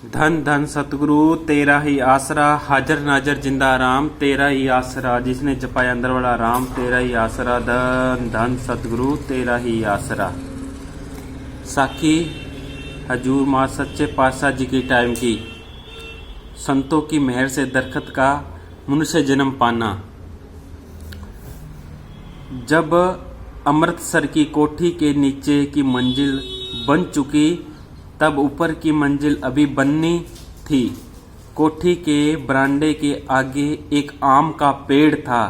धन धन सतगुरु तेरा ही आसरा, हाजर नाजर जिंदा राम तेरा ही आसरा। जिसने जपाया अंदर वाला राम तेरा ही आसरा। धन धन सतगुरु तेरा ही आसरा। साखी हजूर माँ सच्चे पातशाह जी की टाइम की। संतों की मेहर से दरखत का मनुष्य जन्म पाना। जब अमृतसर की कोठी के नीचे की मंजिल बन चुकी, तब ऊपर की मंजिल अभी बननी थी। कोठी के बरांडे के आगे एक आम का पेड़ था।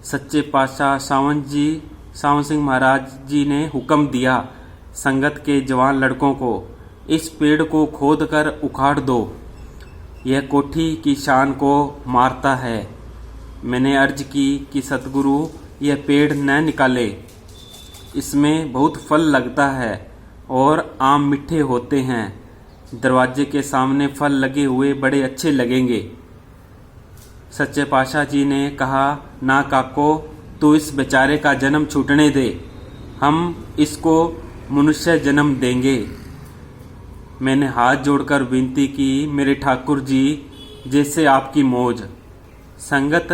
सच्चे पातशाह सावन सिंह महाराज जी ने हुक्म दिया संगत के जवान लड़कों को, इस पेड़ को खोद कर उखाड़ दो, यह कोठी की शान को मारता है। मैंने अर्ज की कि सतगुरु यह पेड़ न निकाले, इसमें बहुत फल लगता है और आम मीठे होते हैं। दरवाजे के सामने फल लगे हुए बड़े अच्छे लगेंगे। सच्चे पातशाह जी ने कहा, ना काको, तू इस बेचारे का जन्म छूटने दे, हम इसको मनुष्य जन्म देंगे। मैंने हाथ जोड़कर विनती की, मेरे ठाकुर जी, जैसे आपकी मौज। संगत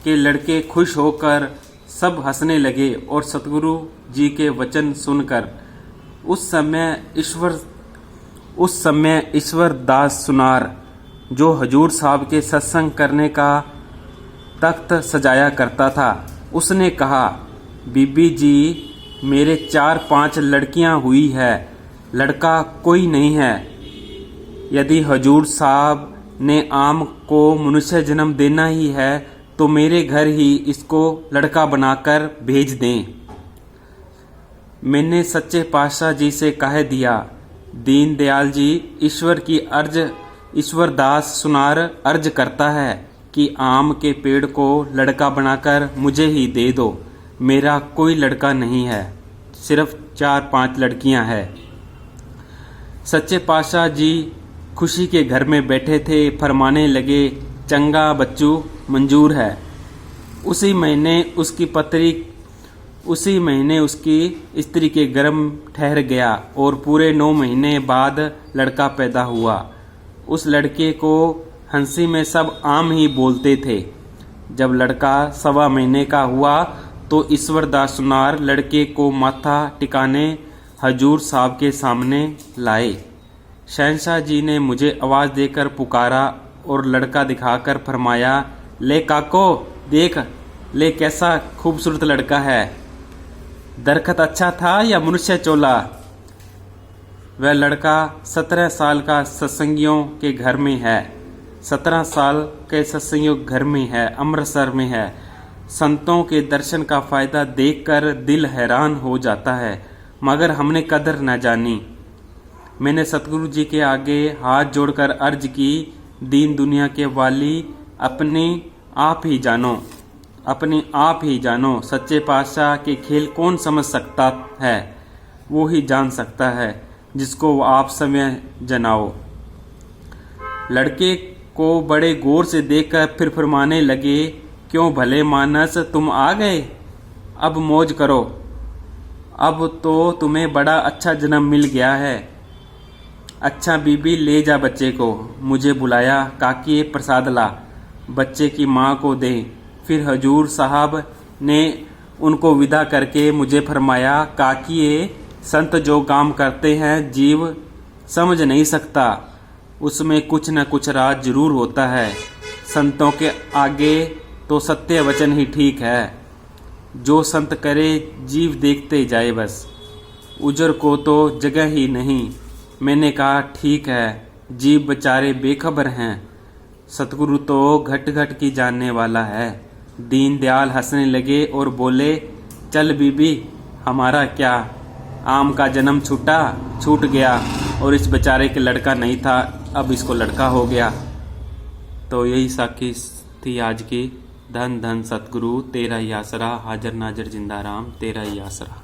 के लड़के खुश होकर सब हंसने लगे और सतगुरु जी के वचन सुनकर उस समय ईश्वर दास सुनार, जो हजूर साहब के सत्संग करने का तख्त सजाया करता था, उसने कहा, बीबी जी, मेरे 4-5 लड़कियां हुई है, लड़का कोई नहीं है। यदि हजूर साहब ने आम को मनुष्य जन्म देना ही है तो मेरे घर ही इसको लड़का बनाकर भेज दें। मैंने सच्चे पातशाह जी से कह दिया, दीन दयाल जी, ईश्वर दास सुनार अर्ज करता है कि आम के पेड़ को लड़का बनाकर मुझे ही दे दो। मेरा कोई लड़का नहीं है, सिर्फ 4-5 लड़कियां हैं। सच्चे पातशाह जी खुशी के घर में बैठे थे, फरमाने लगे, चंगा बच्चू मंजूर है। उसी महीने उसकी स्त्री के गर्भ ठहर गया और पूरे 9 महीने बाद लड़का पैदा हुआ। उस लड़के को हंसी में सब आम ही बोलते थे। जब लड़का 1.25 महीने का हुआ तो ईश्वर दास सुनार लड़के को माथा टिकाने हजूर साहब के सामने लाए। शहंशाह जी ने मुझे आवाज़ देकर पुकारा और लड़का दिखाकर फरमाया, ले काको, देख ले कैसा खूबसूरत लड़का है। दरखत अच्छा था या मनुष्य चोला? वह लड़का 17 साल का सत्संगियों के घर में है। 17 साल के सत्संगियों घर में है, अमृतसर में है। संतों के दर्शन का फायदा देखकर दिल हैरान हो जाता है, मगर हमने कदर न जानी। मैंने सतगुरु जी के आगे हाथ जोड़कर अर्ज की, दीन दुनिया के वाली, अपने आप ही जानो। सच्चे पातशाह के खेल कौन समझ सकता है? वो ही जान सकता है जिसको आप समय जनाओ। लड़के को बड़े गौर से देखकर फिर फरमाने लगे, क्यों भले मानस, तुम आ गए? अब मौज करो, अब तो तुम्हें बड़ा अच्छा जन्म मिल गया है। अच्छा बीबी, ले जा बच्चे को। मुझे बुलाया, काकी प्रसाद ला, बच्चे की माँ को दे। फिर हजूर साहब ने उनको विदा करके मुझे फरमाया, काकी, संत जो काम करते हैं जीव समझ नहीं सकता, उसमें कुछ न कुछ राज जरूर होता है। संतों के आगे तो सत्य वचन ही ठीक है, जो संत करे जीव देखते जाए बस, उजर को तो जगह ही नहीं। मैंने कहा, ठीक है, जीव बेचारे बेखबर हैं, सतगुरु तो घट घट की जानने वाला है। दीन दयाल हंसने लगे और बोले, चल बीबी, हमारा क्या, आम का जन्म छूट गया और इस बेचारे के लड़का नहीं था, अब इसको लड़का हो गया। तो यही साखी थी आज की। धन धन सतगुरु तेरा ही आसरा, हाजर नाजर जिंदा राम तेरा ही आसरा।